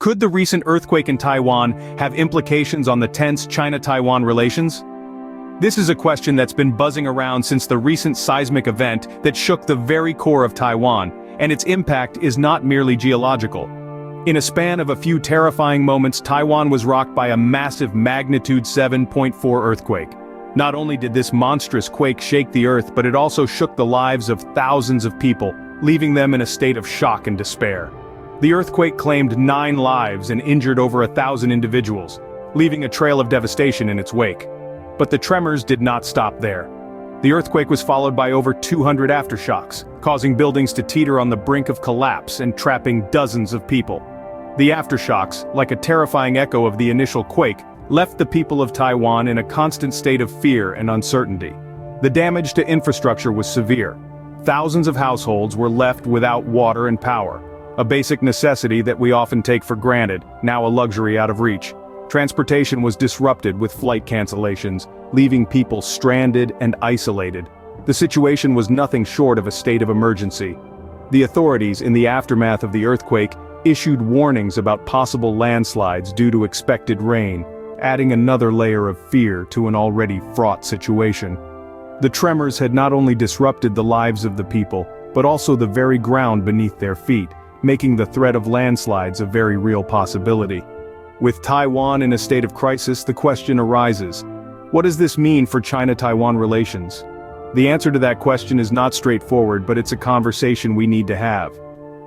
Could the recent earthquake in Taiwan have implications on the tense China-Taiwan relations? This is a question that's been buzzing around since the recent seismic event that shook the very core of Taiwan, and its impact is not merely geological. In a span of a few terrifying moments, Taiwan was rocked by a massive magnitude 7.4 earthquake. Not only did this monstrous quake shake the earth, but it also shook the lives of thousands of people, leaving them in a state of shock and despair. The earthquake claimed 9 lives and injured over 1,000 individuals, leaving a trail of devastation in its wake. But the tremors did not stop there. The earthquake was followed by over 200 aftershocks, causing buildings to teeter on the brink of collapse and trapping dozens of people. The aftershocks, like a terrifying echo of the initial quake, left the people of Taiwan in a constant state of fear and uncertainty. The damage to infrastructure was severe. Thousands of households were left without water and power, a basic necessity that we often take for granted, now a luxury out of reach. Transportation was disrupted with flight cancellations, leaving people stranded and isolated. The situation was nothing short of a state of emergency. The authorities, in the aftermath of the earthquake, issued warnings about possible landslides due to expected rain, adding another layer of fear to an already fraught situation. The tremors had not only disrupted the lives of the people, but also the very ground beneath their feet, making the threat of landslides a very real possibility. With Taiwan in a state of crisis, the question arises: what does this mean for China-Taiwan relations? The answer to that question is not straightforward, but it's a conversation we need to have.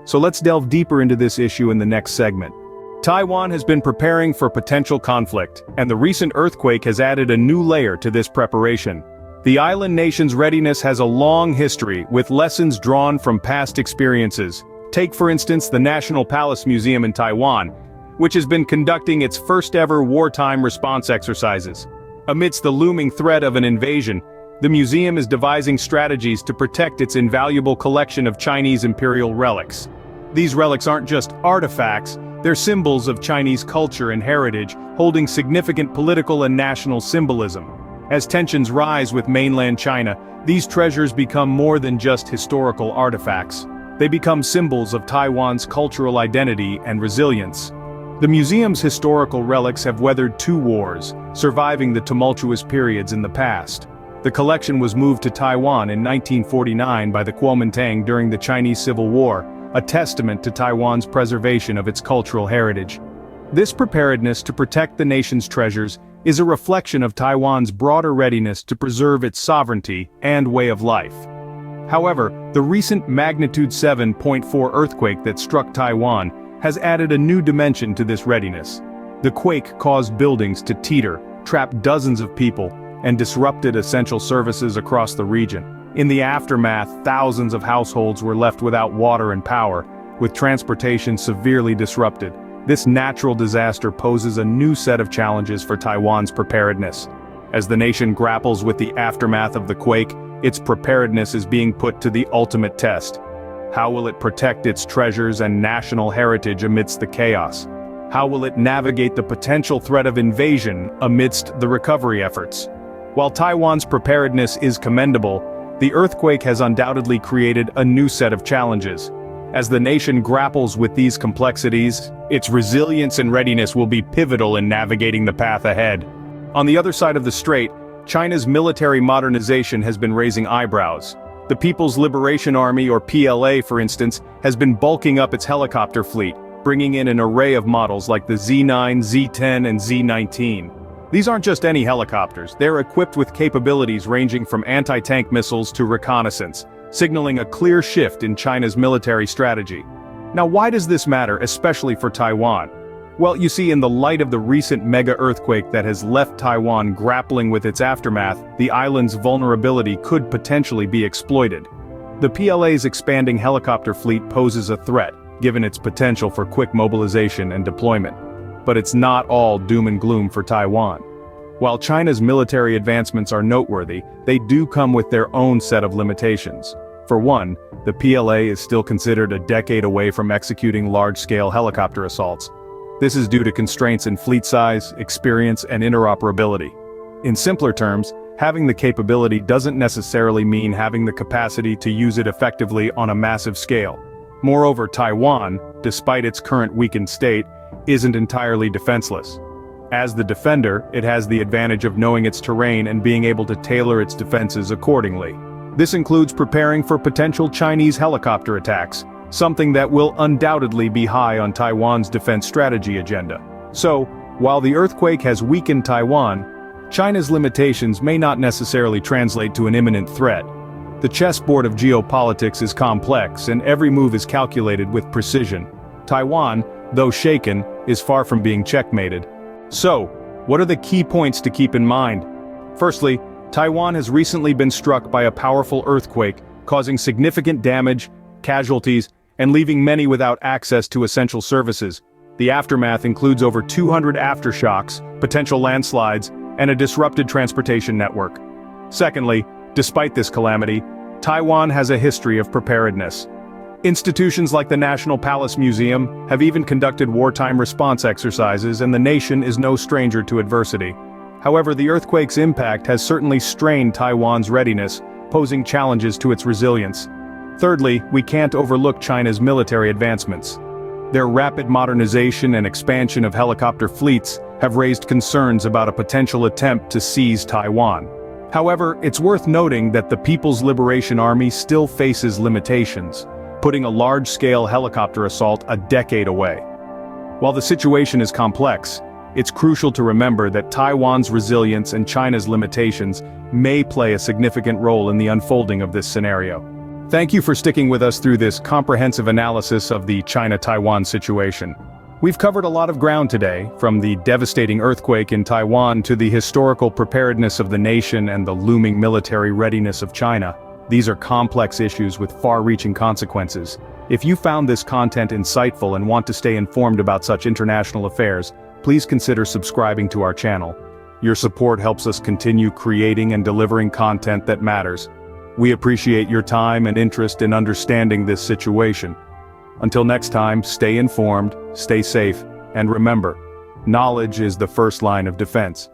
So let's delve deeper into this issue in the next segment. Taiwan has been preparing for potential conflict, and the recent earthquake has added a new layer to this preparation. The island nation's readiness has a long history, with lessons drawn from past experiences. Take for instance the National Palace Museum in Taiwan, which has been conducting its first-ever wartime response exercises. Amidst the looming threat of an invasion, the museum is devising strategies to protect its invaluable collection of Chinese imperial relics. These relics aren't just artifacts, they're symbols of Chinese culture and heritage, holding significant political and national symbolism. As tensions rise with mainland China, these treasures become more than just historical artifacts. They become symbols of Taiwan's cultural identity and resilience. The museum's historical relics have weathered 2 wars, surviving the tumultuous periods in the past. The collection was moved to Taiwan in 1949 by the Kuomintang during the Chinese Civil War, a testament to Taiwan's preservation of its cultural heritage. This preparedness to protect the nation's treasures is a reflection of Taiwan's broader readiness to preserve its sovereignty and way of life. However, the recent magnitude 7.4 earthquake that struck Taiwan has added a new dimension to this readiness. The quake caused buildings to teeter, trapped dozens of people, and disrupted essential services across the region. In the aftermath, thousands of households were left without water and power, with transportation severely disrupted. This natural disaster poses a new set of challenges for Taiwan's preparedness. As the nation grapples with the aftermath of the quake, its preparedness is being put to the ultimate test. How will it protect its treasures and national heritage amidst the chaos? How will it navigate the potential threat of invasion amidst the recovery efforts? While Taiwan's preparedness is commendable, the earthquake has undoubtedly created a new set of challenges. As the nation grapples with these complexities, its resilience and readiness will be pivotal in navigating the path ahead. On the other side of the strait, China's military modernization has been raising eyebrows. The People's Liberation Army, or PLA for instance, has been bulking up its helicopter fleet, bringing in an array of models like the Z9, Z10 and Z19. These aren't just any helicopters, they're equipped with capabilities ranging from anti-tank missiles to reconnaissance, signaling a clear shift in China's military strategy. Now why does this matter, especially for Taiwan? Well, you see, in the light of the recent mega-earthquake that has left Taiwan grappling with its aftermath, the island's vulnerability could potentially be exploited. The PLA's expanding helicopter fleet poses a threat, given its potential for quick mobilization and deployment. But it's not all doom and gloom for Taiwan. While China's military advancements are noteworthy, they do come with their own set of limitations. For one, the PLA is still considered a decade away from executing large-scale helicopter assaults. This is due to constraints in fleet size, experience, and interoperability. In simpler terms, having the capability doesn't necessarily mean having the capacity to use it effectively on a massive scale. Moreover, Taiwan, despite its current weakened state, isn't entirely defenseless. As the defender, it has the advantage of knowing its terrain and being able to tailor its defenses accordingly. This includes preparing for potential Chinese helicopter attacks, something that will undoubtedly be high on Taiwan's defense strategy agenda. So, while the earthquake has weakened Taiwan, China's limitations may not necessarily translate to an imminent threat. The chessboard of geopolitics is complex, and every move is calculated with precision. Taiwan, though shaken, is far from being checkmated. So, what are the key points to keep in mind? Firstly, Taiwan has recently been struck by a powerful earthquake, causing significant damage, casualties, and leaving many without access to essential services. The aftermath includes over 200 aftershocks, potential landslides, and a disrupted transportation network. Secondly, despite this calamity, Taiwan has a history of preparedness. Institutions like the National Palace Museum have even conducted wartime response exercises, and the nation is no stranger to adversity. However, the earthquake's impact has certainly strained Taiwan's readiness, posing challenges to its resilience. Thirdly, we can't overlook China's military advancements. Their rapid modernization and expansion of helicopter fleets have raised concerns about a potential attempt to seize Taiwan. However, it's worth noting that the People's Liberation Army still faces limitations, putting a large-scale helicopter assault a decade away. While the situation is complex, it's crucial to remember that Taiwan's resilience and China's limitations may play a significant role in the unfolding of this scenario. Thank you for sticking with us through this comprehensive analysis of the China-Taiwan situation. We've covered a lot of ground today, from the devastating earthquake in Taiwan to the historical preparedness of the nation and the looming military readiness of China. These are complex issues with far-reaching consequences. If you found this content insightful and want to stay informed about such international affairs, please consider subscribing to our channel. Your support helps us continue creating and delivering content that matters. We appreciate your time and interest in understanding this situation. Until next time, stay informed, stay safe, and remember, knowledge is the first line of defense.